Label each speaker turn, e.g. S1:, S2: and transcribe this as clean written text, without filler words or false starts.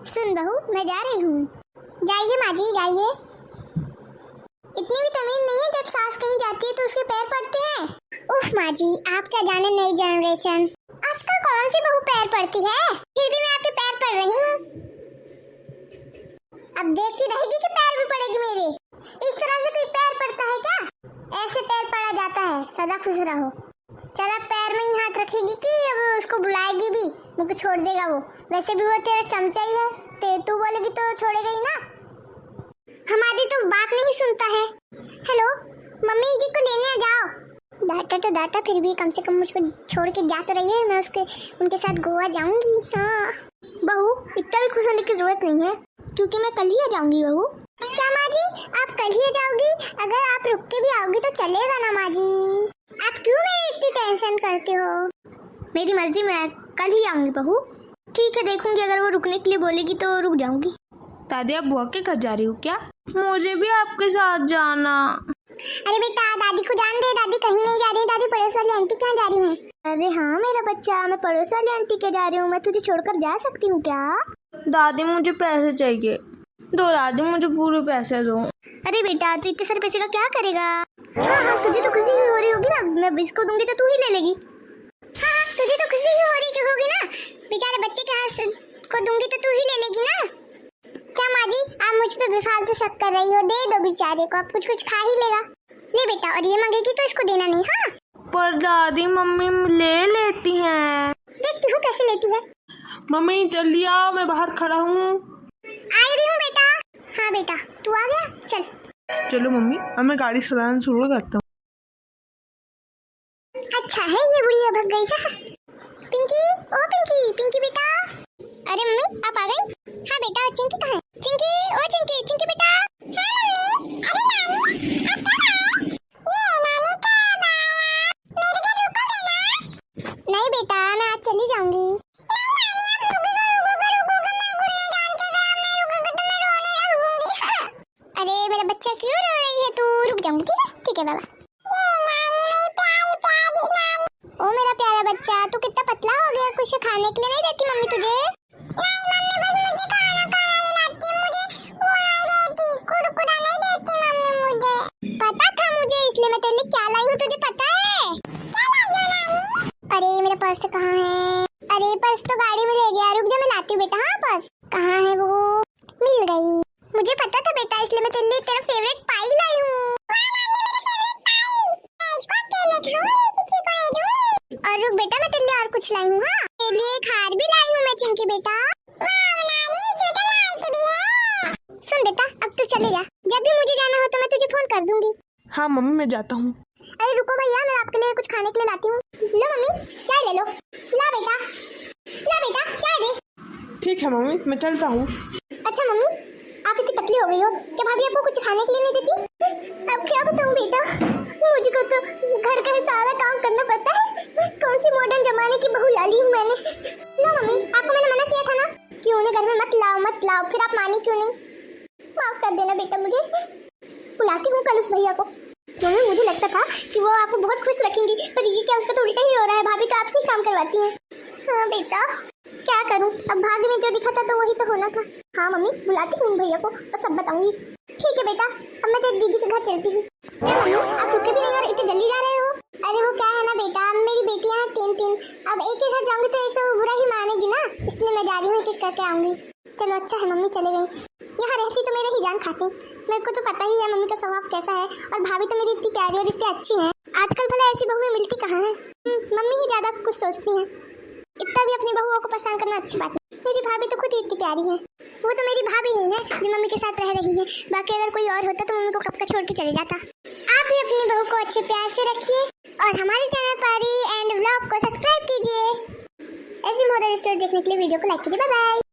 S1: सुन बहू, मैं जा रही हूँ। जाइए माँ जी, जाइए। इतनी भी तमीज नहीं है, जब सास कहीं जाती है तो उसके पैर पड़ते हैं। उफ माँ जी, आप क्या जाने नई जनरेशन। आजकल कौन सी बहू पैर पड़ती है, फिर भी मैं आपके पैर पड़ रही हूँ। अब देखती रहेगी कि पैर भी पड़ेगी मेरे। इस तरह से कोई पैर पड़ता है क्या? ऐसे पैर पड़ा जाता है। सदा खुश रहो। चल अब पैर में ही हाथ रखेगी कि अब उसको बुलाएगी भी, मुझे छोड़ देगा वो। वैसे भी वो तेरा चमचा ही है, तू बोलेगी तो छोड़ेगा ही ना। हमारी तो बात नहीं सुनता है। हेलो, मम्मी जी को लेने आ जाओ। डांटा तो डांटा, फिर भी कम से कम मुझको छोड़ के जा तो रही है। मैं उनके साथ गोवा जाऊंगी। हाँ बहू, इतना भी खुश होने की जरूरत नहीं है, क्योंकि मैं कल ही आ जाऊंगी बहू। क्या माँ जी, आप कल ही आ जाओगी? अगर आप रुक के भी आओगी तो चलेगा ना माँ जी? आप क्यों मेरी इतनी टेंशन करते हो? मेरी मर्जी, मैं कल ही आऊंगी बहू। ठीक है, देखूंगी, अगर वो रुकने के लिए बोलेगी तो रुक जाऊंगी।
S2: दादी, आप बुआ के घर जा रही हो क्या? मुझे भी आपके साथ जाना।
S1: अरे बेटा, दादी को जान दे, दादी कहीं नहीं जा रही। दादी पड़ोस वाली आंटी कहाँ जा रही है? अरे हाँ मेरा बच्चा, मैं पड़ोस वाली आंटी के जा रही हूँ। मैं तुझे छोड़कर जा सकती हूँ क्या?
S2: दादी, मुझे पैसे चाहिए। दो दादी, मुझे पूरे पैसे दो।
S1: अरे बेटा, तू इतने सारे पैसे का क्या करेगा? हाँ, तुझे तो खुशी हो रही होगी ना। मैं इसको दूंगी तो तू ही ले लेगी। हाँ, तुझे तो खुशी हो रही होगी ना। बेचारे बच्चे के हाथ को दूंगी तो तू ही ले लेगी ना। क्या माँ जी, आप मुझ पे बेफालतू शक कर रही हो? दे दो बेचारे को, अब कुछ खा ही लेगा। ले बेटा, और ये मांगेगी तो इसको देना नहीं। हाँ
S2: पर दादी, मम्मी ले लेती हैं।
S1: देखती हूँ कैसे लेती है।
S2: मम्मी जल्दी आओ, मैं बाहर खड़ा हूँ।
S1: आ रही हूँ बेटा। हाँ बेटा, तू आ गया? चल
S2: चलो मम्मी, अब मैं गाड़ी चलाना शुरू करता हूँ।
S1: अच्छा है, ये बुढ़िया भग गई है। पिंकी, ओ पिंकी, पिंकी बेटा। अरे मम्मी, आप आ गई? हाँ बेटा, चिंकी कहाँ है? चिंकी, ओ चिंकी, चिंकी बेटा। हाँ मम्मी। अरे नानी, आप कब आए? ये नानी कब आया? मेरे घर रुकोगे ना? नहीं बेटा, मैं आज चली जाऊंगी। नहीं नानी, आप रुकोगे, मैं भूलने जान के गया। मैं रुकोगे तो मैं रोने लगूंगी। अरे मेरा बच्चा, क्यों रो रही है तू? रुक जाऊंगी। ठीक है, ठीक है बाबा। ओ मेरा प्यारा बच्चा, तू कितना पतला हो गया। कुछ खाने के लिए नहीं देती मम्मी तुझे? नहीं मम्मी, बस मुझे खाना खिलाती। मुझे वो नहीं देती, कुरकुरा नहीं देती मम्मी मुझे। पता था मुझे, इसलिए मैं तेरे लिए क्या लाई हूँ, तुझे पता है? क्या लाई हो नानी? अरे मेरा पर्स कहाँ है? अरे पर्स तो गाड़ी में ले गया। रुक जा, मैं लाती हूँ बेटा। हाँ पर्स कहाँ है? वो मिल गई। मुझे पता था बेटा, इसलिए मैं तेरे लिए तेरा फेवरेट पाई लाई हूँ। और रुक बेटा, मैं तेरे लिए और कुछ लाई हूँ। हाँ, तेरे लिए एक हार भी लाई हूँ मैं चिंकी बेटा। सुन बेटा, अब तू चले जा। जब भी मुझे जाना हो तो मैं तुझे फोन कर दूंगी।
S2: हाँ मम्मी, मैं जाता हूँ।
S1: अरे रुको भैया, मैं आपके लिए कुछ खाने के लिए लाती हूँ। लो मम्मी, चाय ले लो। ला बेटा, ला बेटा, चाय दे।
S2: ठीक है मम्मी, मैं चलता हूँ।
S1: अच्छा मम्मी, आप इतनी पतली हो गई हो, क्या भाभी आपको कुछ खाने के लिए नहीं देती? अब क्या बताऊँ बेटा, मुझको तो घर का सारा काम करना पड़ता है। कौन सी मॉडर्न जमाने की बहू ला ली हूँ मैंने। लो मम्मी, आपको मैंने मना किया था ना कि उन्हें घर में मत लाओ मत लाओ, फिर आप मानी क्यों नहीं? माफ कर देना बेटा मुझे। बुलाती हूँ कल उस भैया को। मम्मी, मुझे लगता था कि वो आपको बहुत खुश रखेंगी, पर ये क्या, उसका तो उल्टा ही हो रहा है। भाभी तो आपसे ही काम करवाती है। हाँ बेटा, क्या करूँ, अब भाग्य में जो लिखा था तो वही तो होना था। हाँ मम्मी, बुलाती हूँ भैया को और सब बताऊंगी। ठीक है बेटा, अब मैं तेरी दीदी के घर चलती हूँ। क्या मम्मी, आप रुके भी नहीं और इतने जल्दी जा रहे हो? अरे वो क्या है ना बेटा, मेरी बेटियां हैं तीन। अब एक ही घर जाऊंगी तो एक तो बुरा ही मानेगी ना, इसलिए मैं जा रही हूँ, एक करके आऊंगी। चलो अच्छा है मम्मी चले गई। यहाँ रहती तो मेरे ही जान खाती। मेरे को तो पता ही है मम्मी का स्वभाव कैसा है, और भाभी तो मेरी इतनी प्यारी और इतनी अच्छी है। आजकल भला ऐसी बहुएं मिलती कहाँ है? मम्मी ही ज्यादा कुछ सोचती है। इतना भी अपनी बहुओं को परेशान करना अच्छी बात है। मेरी भाभी तो खुद ही इतनी प्यारी है। वो तो मेरी भाभी ही है जो मम्मी के साथ रह रही है। बाकी अगर कोई और होता तो मम्मी को कब का छोड़ के चले जाता। आप भी अपनी बहू को अच्छे प्यार से रखिए और हमारे चैनल परी एंड व्लॉग को सब्सक्राइब कीजिए। ऐसी मॉडल स्टोरी देखने के लिए वीडियो को लाइक कीजिए। Bye bye.